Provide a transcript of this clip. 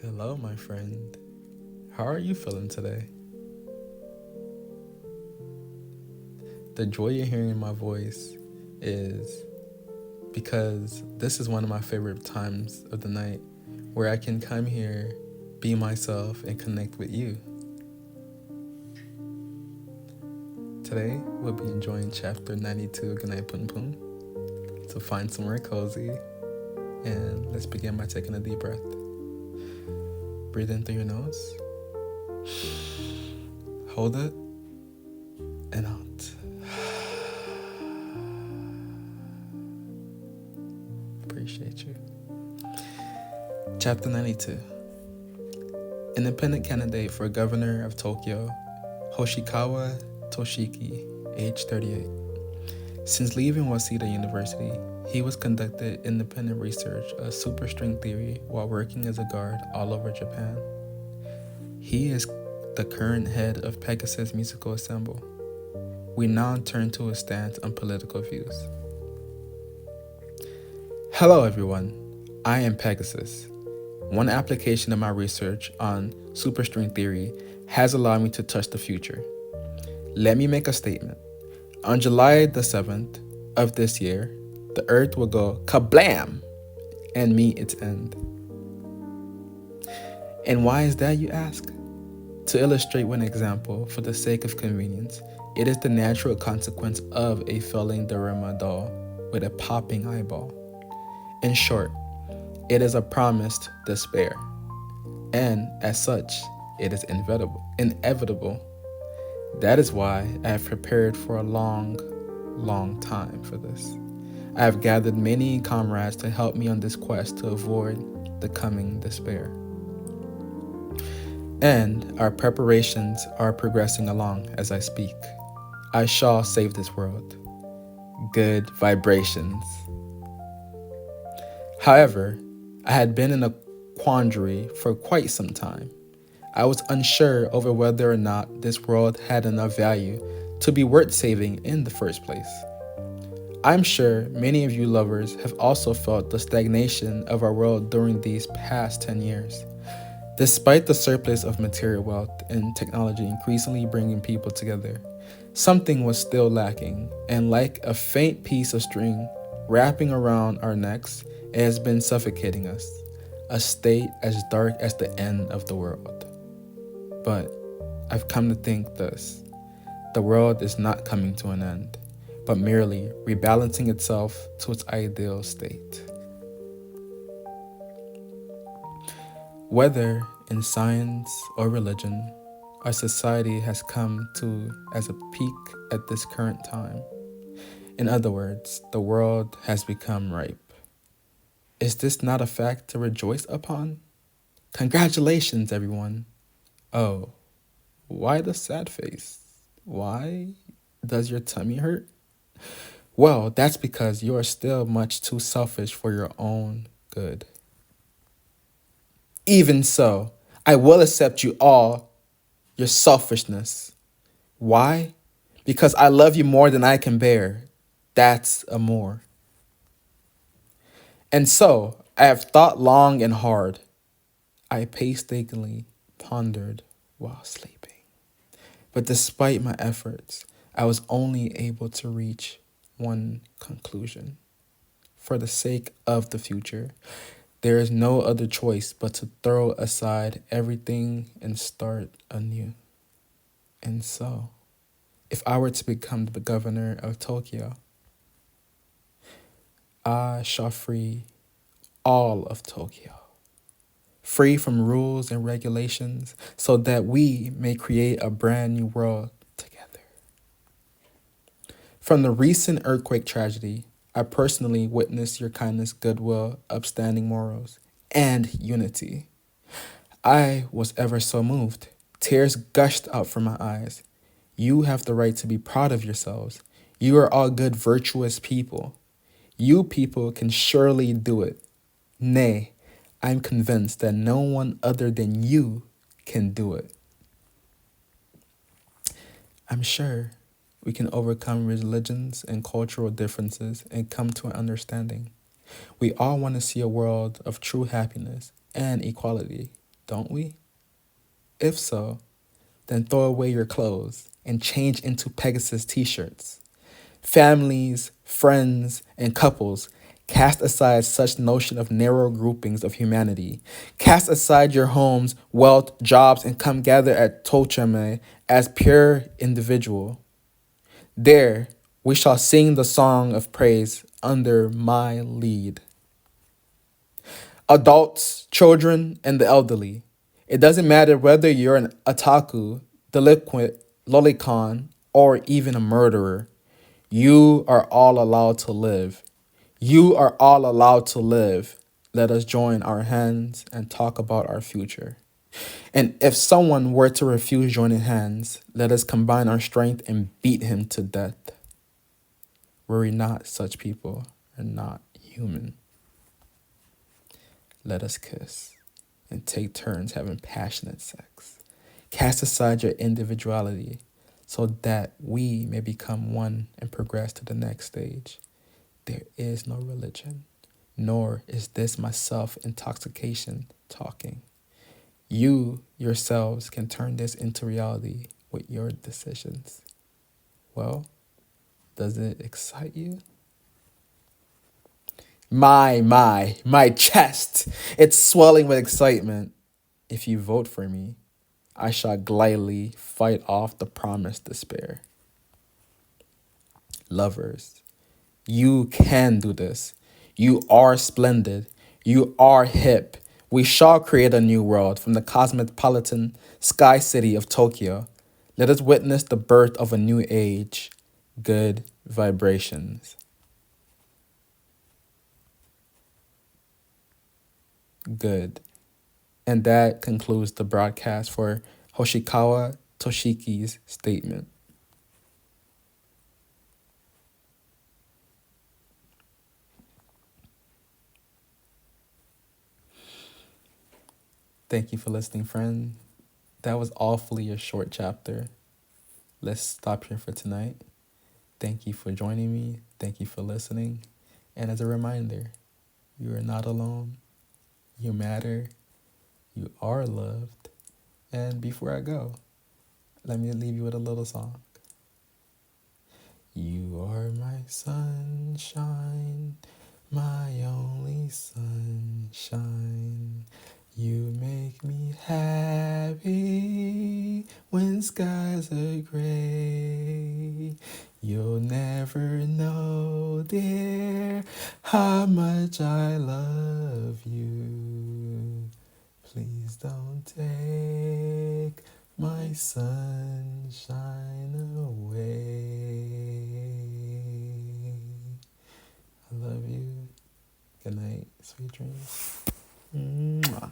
Hello, my friend. How are you feeling today? The joy you're hearing in my voice is because this is one of my favorite times of the night where I can come here, be myself, and connect with you. Today, we'll be enjoying chapter 92 of Goodnight, punpun. So find somewhere cozy and let's begin by taking a deep breath. Breathe in through your nose, hold it, and out. Appreciate you. Chapter 92. Independent candidate for governor of Tokyo, Hoshikawa Toshiki, age 38. Since leaving Waseda University, he was conducted independent research of superstring theory while working as a guard all over Japan. He is the current head of Pegasus Musical Ensemble. We now turn to his stance on political views. Hello everyone, I am Pegasus. One application of my research on superstring theory has allowed me to touch the future. Let me make a statement. On July the 7th of this year, the Earth will go kablam and meet its end. And why is that, you ask? To illustrate one example, for the sake of convenience, it is the natural consequence of a falling Dorama doll with a popping eyeball. In short, it is a promised despair, and as such, it is inevitable. That is why I have prepared for a long time for this. I have gathered many comrades to help me on this quest to avoid the coming despair. And our preparations are progressing along as I speak. I shall save this world. Good vibrations. However, I had been in a quandary for quite some time. I was unsure over whether or not this world had enough value to be worth saving in the first place. I'm sure many of you lovers have also felt the stagnation of our world during these past 10 years. Despite the surplus of material wealth and technology increasingly bringing people together, something was still lacking, and like a faint piece of string wrapping around our necks, it has been suffocating us, a state as dark as the end of the world. But I've come to think this: the world is not coming to an end, but merely rebalancing itself to its ideal state. Whether in science or religion, our society has come to as a peak at this current time. In other words, the world has become ripe. Is this not a fact to rejoice upon? Congratulations, everyone. Oh, why the sad face? Why does your tummy hurt? Well, that's because you are still much too selfish for your own good. Even so, I will accept you all, your selfishness. Why? Because I love you more than I can bear. That's amor. And so, I have thought long and hard. I painstakingly pondered while sleeping. But despite my efforts, I was only able to reach one conclusion. For the sake of the future, there is no other choice but to throw aside everything and start anew. And so, if I were to become the governor of Tokyo, I shall free all of Tokyo, free from rules and regulations, so that we may create a brand new world together. From the recent earthquake tragedy, I personally witnessed your kindness, goodwill, upstanding morals, and unity. I was ever so moved. Tears gushed out from my eyes. You have the right to be proud of yourselves. You are all good, virtuous people. You people can surely do it. Nay, I'm convinced that no one other than you can do it. I'm sure we can overcome religions and cultural differences and come to an understanding. We all want to see a world of true happiness and equality. don't we? If so, then throw away your clothes and change into Pegasus t-shirts. Families, friends, and couples, cast aside such notion of narrow groupings of humanity. Cast aside your homes, wealth, jobs, and come gather at Tochame as pure individual. There we shall sing the song of praise under my lead. Adults, children, and the elderly. It doesn't matter whether you're an otaku, delinquent, lolicon, or even a murderer. You are all allowed to live. You are all allowed to live. Let us join our hands and talk about our future. And if someone were to refuse joining hands, let us combine our strength and beat him to death. Worry not, such people are not human. Let us kiss and take turns having passionate sex. Cast aside your individuality so that we may become one and progress to the next stage. There is no religion, nor is this my self-intoxication talking. You yourselves can turn this into reality with your decisions. Well, does it excite you? My chest. It's swelling with excitement. If you vote for me, I shall gladly fight off the promised despair. Lovers, you can do this. You are splendid. You are hip. We shall create a new world from the cosmopolitan sky city of Tokyo. Let us witness the birth of a new age. Good vibrations. Good. And that concludes the broadcast for Hoshikawa Toshiki's statement. Thank you for listening, friend. That was awfully a short chapter. Let's stop here for tonight. Thank you for joining me. Thank you for listening. And as a reminder, you are not alone. You matter. You are loved. And before I go, let me leave you with a little song. You are my sunshine, my only sunshine. You make me happy when skies are gray. You'll never know, dear, how much I love you. Please don't take my sunshine away. I love you. Good night. Sweet dreams. Mwah.